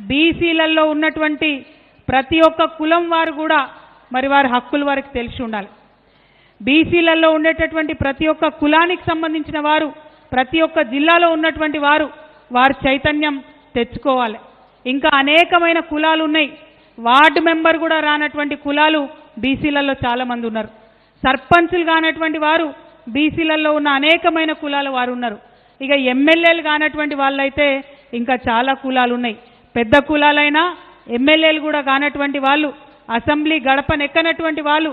బీసీలలో ఉన్నటువంటి ప్రతి ఒక్క కులం వారు కూడా మరి వారి హక్కులు వారికి తెలిసి ఉండాలి. బీసీలలో ఉండేటటువంటి ప్రతి ఒక్క కులానికి సంబంధించిన వారు, ప్రతి ఒక్క జిల్లాలో ఉన్నటువంటి వారు చైతన్యం తెచ్చుకోవాలి. ఇంకా అనేకమైన కులాలు ఉన్నాయి. వార్డు మెంబర్ కూడా రానటువంటి కులాలు బీసీలలో చాలామంది ఉన్నారు. సర్పంచులు కానటువంటి వారు బీసీలలో ఉన్న అనేకమైన కులాల వారు ఉన్నారు. ఇక ఎమ్మెల్యేలు కానటువంటి వాళ్ళైతే ఇంకా చాలా కులాలు ఉన్నాయి. పెద్ద కులాలైనా ఎమ్మెల్యేలు కూడా కానటువంటి వాళ్ళు, అసెంబ్లీ గడపనెక్కనటువంటి వాళ్ళు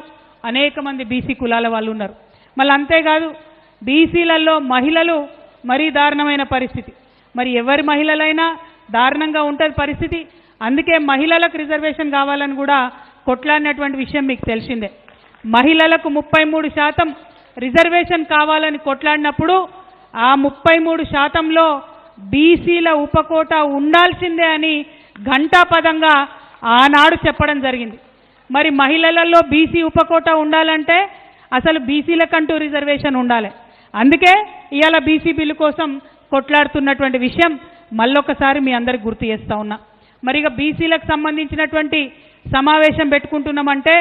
అనేక మంది బీసీ కులాల వాళ్ళు ఉన్నారు. మళ్ళీ అంతేకాదు బీసీలలో మహిళలు మరీ దారుణమైన పరిస్థితి. మరి ఎవరి మహిళలైనా దారుణంగా ఉంటుంది పరిస్థితి. అందుకే మహిళలకు రిజర్వేషన్ కావాలని కూడా కొట్లాడినటువంటి విషయం మీకు తెలిసిందే. మహిళలకు 33% రిజర్వేషన్ కావాలని కొట్లాడినప్పుడు ఆ 33%లో బీసీల ఉపకోట ఉండాల్సిందే అని ఘంటాపదంగా ఆనాడు చెప్పడం జరిగింది. మరి మహిళలలో బీసీ ఉపకోట ఉండాలంటే అసలు బీసీలకంటూ రిజర్వేషన్ ఉండాలి. అందుకే ఇవాళ బీసీ బిల్లు కోసం కొట్లాడుతున్నటువంటి విషయం మళ్ళొకసారి మీ అందరికి గుర్తు చేస్తా ఉన్నా. మరి ఇక బీసీలకు సంబంధించినటువంటి సమావేశం పెట్టుకుంటున్నామంటే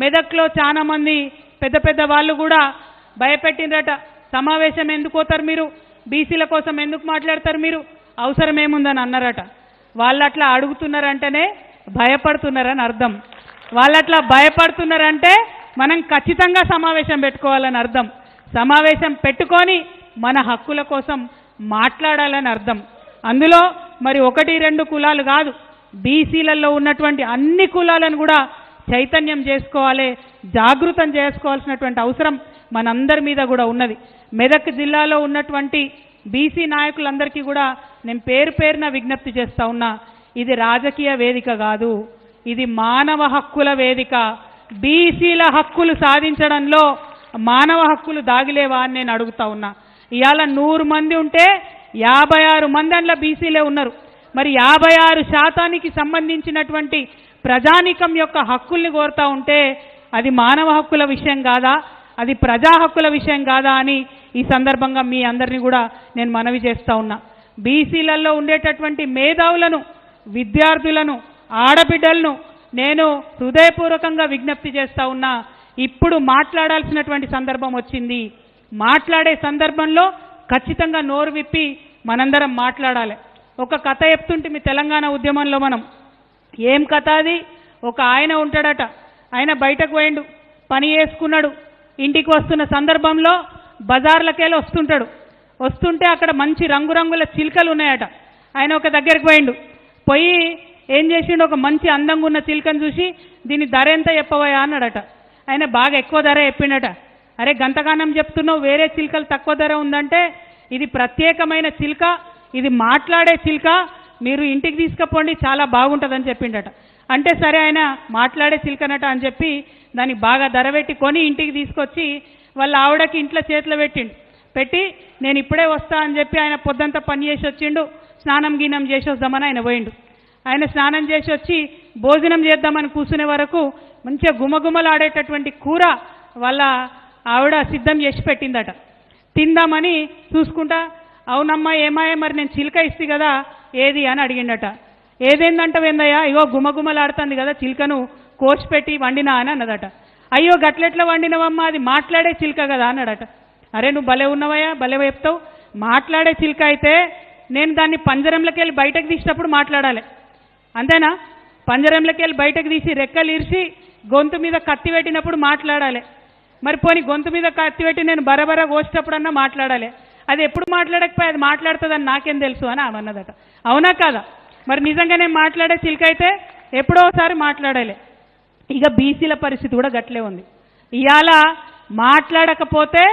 మెదక్లో చాలా మంది పెద్ద పెద్ద వాళ్ళు కూడా భయపెట్టినరట. సమావేశం ఎందుకు పోతారు మీరు, బీసీల కోసం ఎందుకు మాట్లాడతారు మీరు, అవసరం ఏముందని అన్నారట. వాళ్ళు అట్లా అడుగుతున్నారంటేనే భయపడుతున్నారని అర్థం. వాళ్ళట్లా భయపడుతున్నారంటే మనం ఖచ్చితంగా సమావేశం పెట్టుకోవాలని అర్థం. సమావేశం పెట్టుకొని మన హక్కుల కోసం మాట్లాడాలని అర్థం. అందులో మరి 1-2 కులాలు కాదు, బీసీలలో ఉన్నటువంటి అన్ని కులాలను కూడా చైతన్యం చేసుకోవాలి, జాగృతం చేసుకోవాల్సినటువంటి అవసరం మనందరి మీద కూడా ఉన్నది. మెదక్ జిల్లాలో ఉన్నటువంటి బీసీ నాయకులందరికీ కూడా నేను పేరు పేరున విజ్ఞప్తి చేస్తా ఉన్నా. ఇది రాజకీయ వేదిక కాదు, ఇది మానవ హక్కుల వేదిక. బీసీల హక్కులు సాధించడంలో మానవ హక్కులు దాగిలేవా అని నేను అడుగుతా ఉన్నా. ఇవాళ 100 మంది ఉంటే 56 మంది అందులో బీసీలే ఉన్నారు. మరి 56% సంబంధించినటువంటి ప్రజానీకం యొక్క హక్కుల్ని కోరుతా ఉంటే అది మానవ హక్కుల విషయం కాదా, అది ప్రజా హక్కుల విషయం కాదా అని ఈ సందర్భంగా మీ అందరినీ కూడా నేను మనవి చేస్తా ఉన్నా. బీసీలలో ఉండేటటువంటి మేధావులను, విద్యార్థులను, ఆడబిడ్డలను నేను హృదయపూర్వకంగా విజ్ఞప్తి చేస్తా ఉన్నా. ఇప్పుడు మాట్లాడాల్సినటువంటి సందర్భం వచ్చింది. మాట్లాడే సందర్భంలో ఖచ్చితంగా నోరు విప్పి మనందరం మాట్లాడాలి. ఒక కథ చెప్తుంటే మీ తెలంగాణ ఉద్యమంలో మనం, ఏం కథ అది, ఒక ఆయన ఉంటాడట. ఆయన బయటకు పోయిండు, పని చేసుకున్నాడు. ఇంటికి వస్తున్న సందర్భంలో బజార్లకెళ్ళి వస్తుంటే అక్కడ మంచి రంగురంగుల చిలుకలు ఉన్నాయట. ఆయన ఒక దగ్గరికి పోయిండు. పోయి ఏం చేసిండు, ఒక మంచి అందంగా ఉన్న చిలుకను చూసి దీని ధర ఎంత చెప్పవయా అన్నాడట. ఆయన బాగా ఎక్కువ ధర చెప్పిండట. అరే గంతగానం చెప్తున్నావు, వేరే చిలుకలు తక్కువ ధర ఉందంటే ఇది ప్రత్యేకమైన చిలుక, ఇది మాట్లాడే చిలుక, మీరు ఇంటికి తీసుకుపోండి చాలా బాగుంటుందని చెప్పిండట. అంటే సరే ఆయన మాట్లాడే చిలుకనట అని చెప్పి దానికి బాగా ధర పెట్టి కొని ఇంటికి తీసుకొచ్చి వాళ్ళ ఆవిడకి ఇంట్లో చేతిలో పెట్టి నేను ఇప్పుడే వస్తా అని చెప్పి ఆయన పొద్దంతా పని చేసి వచ్చిండు. స్నానం గీనం చేసి వద్దామని ఆయన పోయిండు. ఆయన స్నానం చేసి వచ్చి భోజనం చేద్దామని కూర్చునే వరకు మంచిగా గుమగుమలాడేటటువంటి కూర వాళ్ళ ఆవిడ సిద్ధం చేసి పెట్టిందట. తిందామని చూసుకుంటా, అవునమ్మా ఏమాయే మరి నేను చిలుక ఇస్తే కదా ఏది అని అడిగిండట. ఏదేందంటవేందయ్యా, ఇగో గుమగుమలాడుతుంది కదా చిలుకను కోసి పెట్టి వండినా అని అన్నదట. అయ్యో గట్లెట్లా వండినవమ్మా, అది మాట్లాడే చిలుక కదా అన్నాడట. అరే నువ్వు భలే ఉన్నవయ్యా, భలే చెప్తావు. మాట్లాడే చిలుక అయితే నేను దాన్ని పంజరంలోకి వెళ్ళి బయటకు తీసినప్పుడు మాట్లాడాలి, అంతేనా? పంజరంలోకి వెళ్ళి బయటకు తీసి రెక్కలు ఇరిచి గొంతు మీద కత్తి పెట్టినప్పుడు మాట్లాడాలి. మరి పోనీ గొంతు మీద కత్తి పెట్టి నేను బరబర కోసేటప్పుడన్నా మాట్లాడాలి. అది ఎప్పుడు మాట్లాడకపోయి అది మాట్లాడుతుందని నాకేం తెలుసు అని అవన్నదట. అవునా కాదా? మరి నిజంగానే మాట్లాడే చిలుక అయితే ఎప్పుడో ఒకసారి మాట్లాడాలి. ఇక బీసీల పరిస్థితి కూడా గట్లే ఉంది. ఇవాళ మాట్లాడకపోతే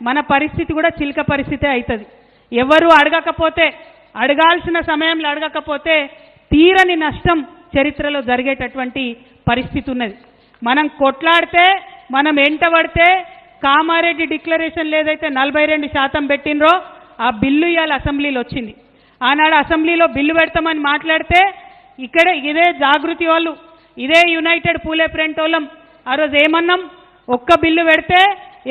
మన పరిస్థితి కూడా చిలుక పరిస్థితే అవుతుంది. ఎవరు అడగకపోతే, అడగాల్సిన సమయంలో అడగకపోతే తీరని నష్టం చరిత్రలో జరిగేటటువంటి పరిస్థితి ఉన్నది. మనం కొట్లాడితే, మనం ఎంటబడితే కామారెడ్డి డిక్లరేషన్ ఏదైతే 42% పెట్టినరో ఆ బిల్లు ఇవాళ అసెంబ్లీలో వచ్చింది. ఆనాడు అసెంబ్లీలో బిల్లు పెడతామని మాట్లాడితే ఇక్కడ ఇదే జాగృతి వాళ్ళు, ఇదే యునైటెడ్ పూలే ఫ్రంట్ వాళ్ళం ఆ రోజు ఏమన్నాం, ఒక్క బిల్లు పెడితే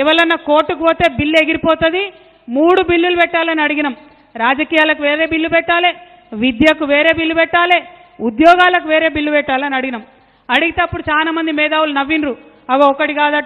ఎవరన్నా కోర్టుకు పోతే బిల్లు ఎగిరిపోతుంది, 3 బిల్లులు పెట్టాలని అడిగినాం. రాజకీయాలకు వేరే బిల్లు పెట్టాలి, విద్యకు వేరే బిల్లు పెట్టాలి, ఉద్యోగాలకు వేరే బిల్లు పెట్టాలని అడిగినాం. అడిగితే అప్పుడు చాలా మంది మేధావులు నవ్విండ్రు. అవి ఒకటి కాదట